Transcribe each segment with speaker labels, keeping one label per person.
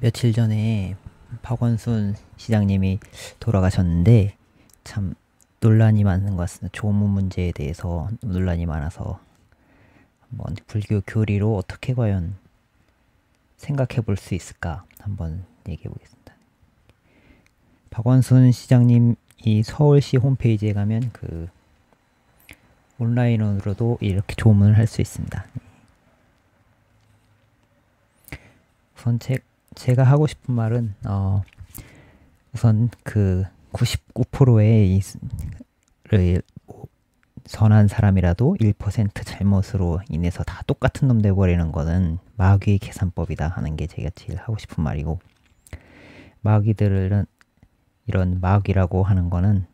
Speaker 1: 며칠 전에 박원순 시장님이 돌아가셨는데 참 논란이 많은 것 같습니다. 조문 문제에 대해서 논란이 많아서 한번 불교 교리로 어떻게 과연 생각해 볼 수 있을까 한번 얘기해 보겠습니다. 박원순 시장님이 서울시 홈페이지에 가면 그 온라인으로도 이렇게 조문을 할 수 있습니다. 우선 제가 하고 싶은 말은 우선 그 99%의 선한 사람이라도 1% 잘못으로 인해서 다 똑같은 놈 돼버리는 거는 마귀의 계산법이다 하는 게 제가 제일 하고 싶은 말이고, 마귀들은 이런 마귀라고 하는 거는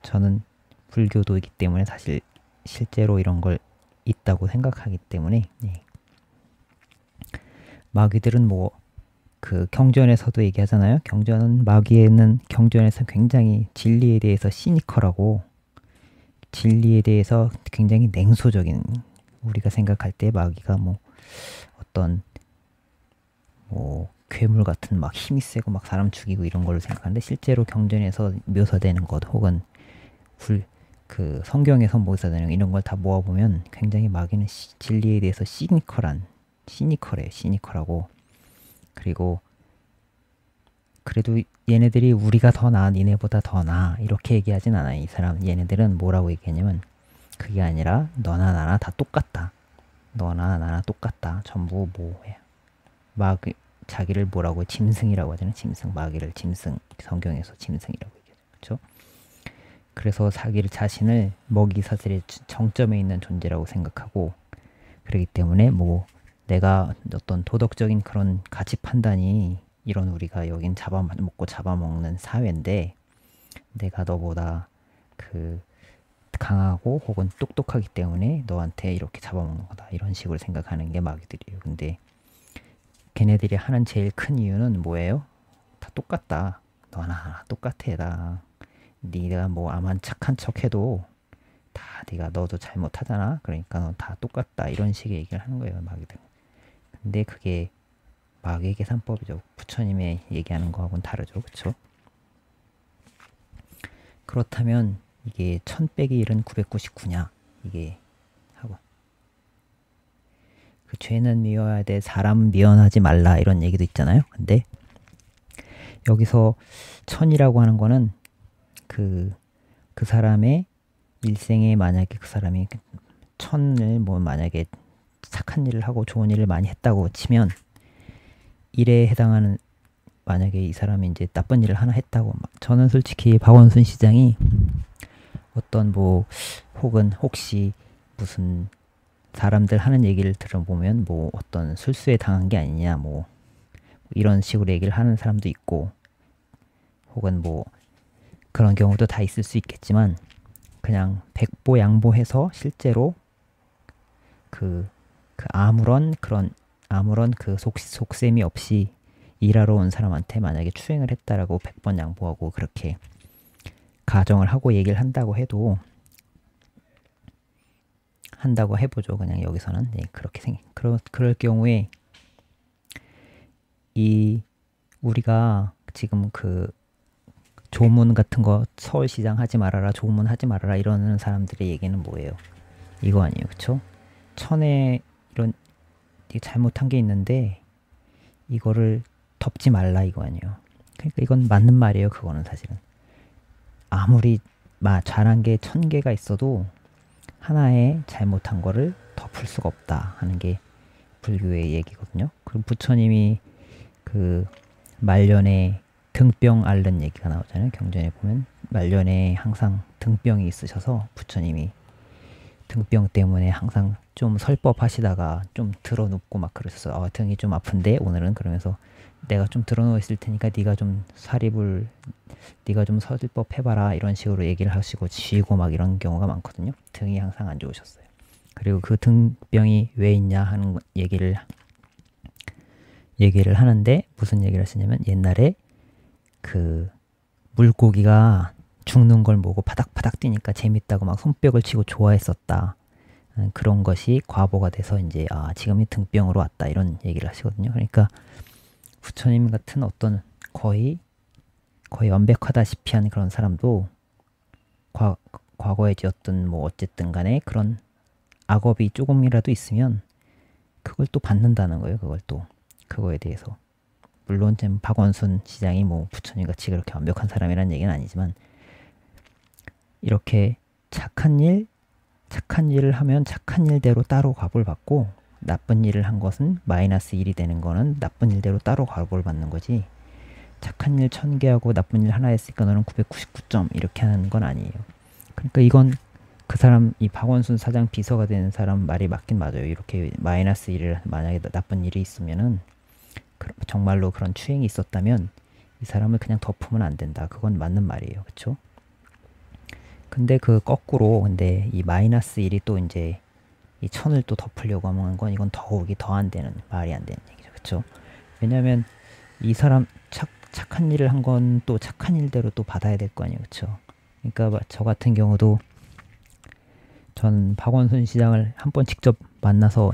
Speaker 1: 저는 불교도이기 때문에 사실 실제로 이런 걸 있다고 생각하기 때문에 마귀들은 뭐 그 경전에서도 얘기하잖아요. 경전에서 굉장히 진리에 대해서 시니컬하고 진리에 대해서 굉장히 냉소적인, 우리가 생각할 때 마귀가 뭐 어떤 뭐 괴물 같은 막 힘이 세고 막 사람 죽이고 이런 걸로 생각하는데, 실제로 경전에서 묘사되는 것 혹은 그 성경에서 묘사되는 이런 걸 다 모아보면 굉장히 마귀는 진리에 대해서 시니컬하고, 그리고 그래도 얘네들이 우리가 더 나아, 니네보다 더 나아 이렇게 얘기하진 않아요. 이 사람 얘네들은 뭐라고 얘기하냐면, 그게 아니라 너나 나나 다 똑같다. 너나 나나 똑같다. 전부 뭐야. 자기를 뭐라고 짐승이라고 하잖아요. 짐승, 마귀를 짐승, 성경에서 짐승이라고 얘기하죠. 그렇죠? 그래서 자신을 먹이 사슬의 정점에 있는 존재라고 생각하고, 그렇기 때문에 뭐 내가 어떤 도덕적인 그런 가치 판단이, 이런 우리가 여긴 잡아먹고 잡아먹는 사회인데 내가 너보다 그 강하고 혹은 똑똑하기 때문에 너한테 이렇게 잡아먹는 거다, 이런 식으로 생각하는 게 마귀들이에요. 근데 걔네들이 하는 제일 큰 이유는 뭐예요? 다 똑같다. 너나 똑같아. 다 네가 뭐 아만 착한 척해도 다 네가 너도 잘못하잖아. 그러니까 넌 다 똑같다. 이런 식의 얘기를 하는 거예요, 마귀들. 근데 그게 마귀의 계산법이죠. 부처님의 얘기하는 거하고는 다르죠. 그렇죠? 그렇다면 이게 1000 빼기 1은 999냐? 이게 하고, 그 죄는 미워야 돼, 사람 미워하지 말라, 이런 얘기도 있잖아요. 근데 여기서 1000이라고 하는 거는 그 사람의 일생에 만약에 그 사람이 1000을 뭐 만약에 착한 일을 하고 좋은 일을 많이 했다고 치면, 일에 해당하는, 만약에 이 사람이 이제 나쁜 일을 하나 했다고, 저는 솔직히 박원순 시장이 어떤 뭐 혹시 무슨 사람들 하는 얘기를 들어보면 뭐 어떤 술수에 당한 게 아니냐 뭐 이런 식으로 얘기를 하는 사람도 있고, 혹은 뭐 그런 경우도 다 있을 수 있겠지만, 그냥 백보양보해서 실제로 아무런 그 속셈이 없이 일하러 온 사람한테 만약에 추행을 했다라고 100번 양보하고 그렇게 가정을 하고 얘기를 한다고 해보죠. 그냥 여기서는 그렇게 그럴 경우에 우리가 지금 그 조문 같은 거, 서울시장 하지 말아라, 조문 하지 말아라 이러는 사람들의 얘기는 뭐예요? 이거 아니에요. 그쵸? 천에 이런 잘못한 게 있는데 이거를 덮지 말라, 이거 아니에요. 그러니까 이건 맞는 말이에요. 그거는 사실은 아무리 잘한 게 1000개가 있어도 하나의 잘못한 거를 덮을 수가 없다 하는 게 불교의 얘기거든요. 그리고 부처님이 그 말년에 등병 앓는 얘기가 나오잖아요. 경전에 보면 말년에 항상 등병이 있으셔서 부처님이 등병 때문에 항상 좀 설법하시다가 좀 드러눕고 막 그러셨어요. 등이 좀 아픈데 오늘은, 그러면서 내가 좀 드러누워 있을 테니까 네가 좀 설법 해봐라, 이런 식으로 얘기를 하시고 쥐고 막 이런 경우가 많거든요. 등이 항상 안 좋으셨어요. 그리고 그 등병이 왜 있냐 하는 얘기를 하는데, 무슨 얘기를 하시냐면, 옛날에 그 물고기가 죽는 걸 보고 파닥파닥 뛰니까 재밌다고 막 손뼉을 치고 좋아했었다. 그런 것이 과보가 돼서 이제 지금이 등병으로 왔다, 이런 얘기를 하시거든요. 그러니까 부처님 같은 어떤 거의 완벽하다시피 한 그런 사람도 과거에 지었던 뭐 어쨌든 간에 그런 악업이 조금이라도 있으면 그걸 또 받는다는 거예요. 그걸 또 그거에 대해서. 물론 지금 박원순 시장이 뭐 부처님 같이 그렇게 완벽한 사람이라는 얘기는 아니지만 이렇게 착한 일을 하면 착한 일대로 따로 값을 받고 나쁜 일을 한 것은 마이너스 1이 되는 거는 나쁜 일대로 따로 값을 받는 거지. 착한 일 1000개 하고 나쁜 일 하나 했으니까 너는 999점 이렇게 하는 건 아니에요. 그러니까 이건 그 사람, 이 박원순 사장 비서가 되는 사람 말이 맞긴 맞아요. 이렇게 마이너스 1을 만약에 나쁜 일이 있으면은 정말로 그런 추행이 있었다면 이 사람을 그냥 덮으면 안 된다. 그건 맞는 말이에요. 그쵸? 근데 그 거꾸로 근데 이 마이너스 1이 또 이제 이 1000을 또 덮으려고 하는 건 이건 더욱이 더 안 되는, 말이 안 되는 얘기죠. 그쵸? 왜냐면 이 사람 착한 일을 한 건 또 착한 일대로 또 받아야 될 거 아니에요. 그쵸? 그러니까 저 같은 경우도 전 박원순 시장을 한번 직접 만나서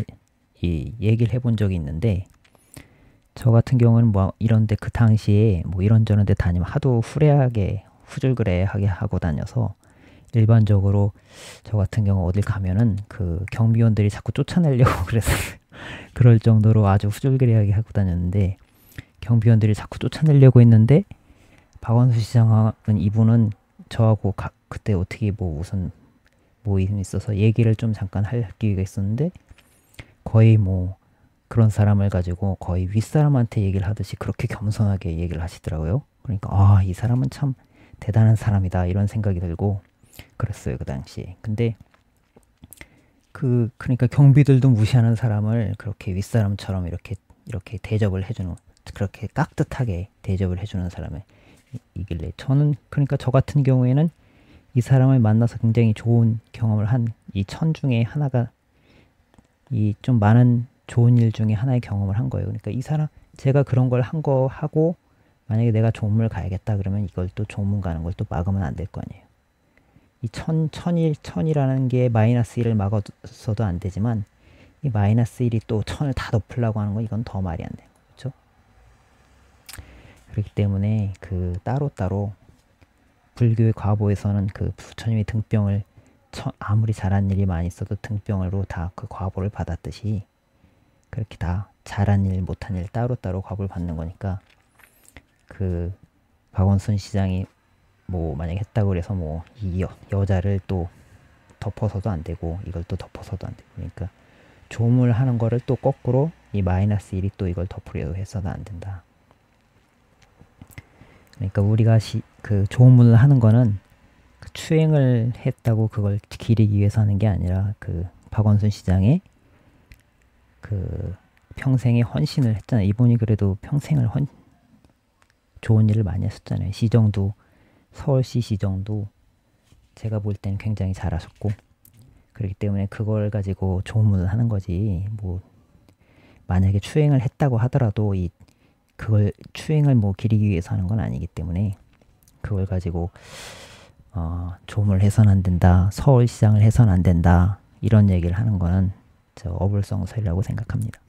Speaker 1: 이 얘기를 해본 적이 있는데 저 같은 경우는 뭐 이런데 그 당시에 뭐 이런저런 데 다니면 하도 후줄그레하게 하고 다녀서 일반적으로 저 같은 경우 어딜 가면은 그 경비원들이 자꾸 쫓아내려고 그랬어요. 그럴 정도로 아주 후줄그레하게 하고 다녔는데 경비원들이 자꾸 쫓아내려고 했는데 박원순 시장은 이분은 저하고 그때 어떻게 뭐 무슨 모임이 있어서 얘기를 좀 잠깐 할 기회가 있었는데 거의 뭐 그런 사람을 가지고 거의 윗사람한테 얘기를 하듯이 그렇게 겸손하게 얘기를 하시더라고요. 그러니까 이 사람은 참 대단한 사람이다 이런 생각이 들고 그랬어요 그 당시에. 근데 그러니까 경비들도 무시하는 사람을 그렇게 윗사람처럼 이렇게 대접을 해주는, 그렇게 깍듯하게 대접을 해주는 사람을 이길래 저는, 그러니까 저 같은 경우에는 이 사람을 만나서 굉장히 좋은 경험을 한 이 1000 중에 하나가 이 좀 많은 좋은 일 중에 하나의 경험을 한 거예요. 그러니까 이 사람, 제가 그런 걸 한 거 하고 만약에 내가 조문을 가야겠다 그러면 이걸 또 조문 가는 걸 또 막으면 안 될 거 아니에요. 이 1000이라는 게 마이너스 1을 막아서도 안 되지만 이 마이너스 1이 또 1000을 다 덮으려고 하는 건 이건 더 말이 안 돼요. 그렇죠? 그렇기 때문에 그 따로따로 불교의 과보에서는 그 부처님이 등병을 아무리 잘한 일이 많이 있어도 등병으로 다 그 과보를 받았듯이 그렇게 다 잘한 일 못한 일 따로따로 과보를 받는 거니까 그 박원순 시장이 뭐 만약에 했다고 그래서 뭐 이 여자를 또 덮어서도 안 되고 이걸 또 덮어서도 안 되고, 그러니까 조문을 하는 거를 또 거꾸로 이 마이너스 1이 또 이걸 덮으려고 해서도 안 된다. 그러니까 우리가 그 조문을 하는 거는 그 추행을 했다고 그걸 기리기 위해서 하는 게 아니라 그 박원순 시장의 그 평생의 헌신을 했잖아요. 이분이 그래도 평생을 좋은 일을 많이 하셨잖아요. 시정도, 서울시 시정도 제가 볼 때는 굉장히 잘하셨고, 그렇기 때문에 그걸 가지고 조문을 하는 거지, 뭐 만약에 추행을 했다고 하더라도 그걸 추행을 뭐 기리기 위해서 하는 건 아니기 때문에 그걸 가지고 조문을 해서는 안 된다, 서울시장을 해서는 안 된다 이런 얘기를 하는 거는 저 어불성설이라고 생각합니다.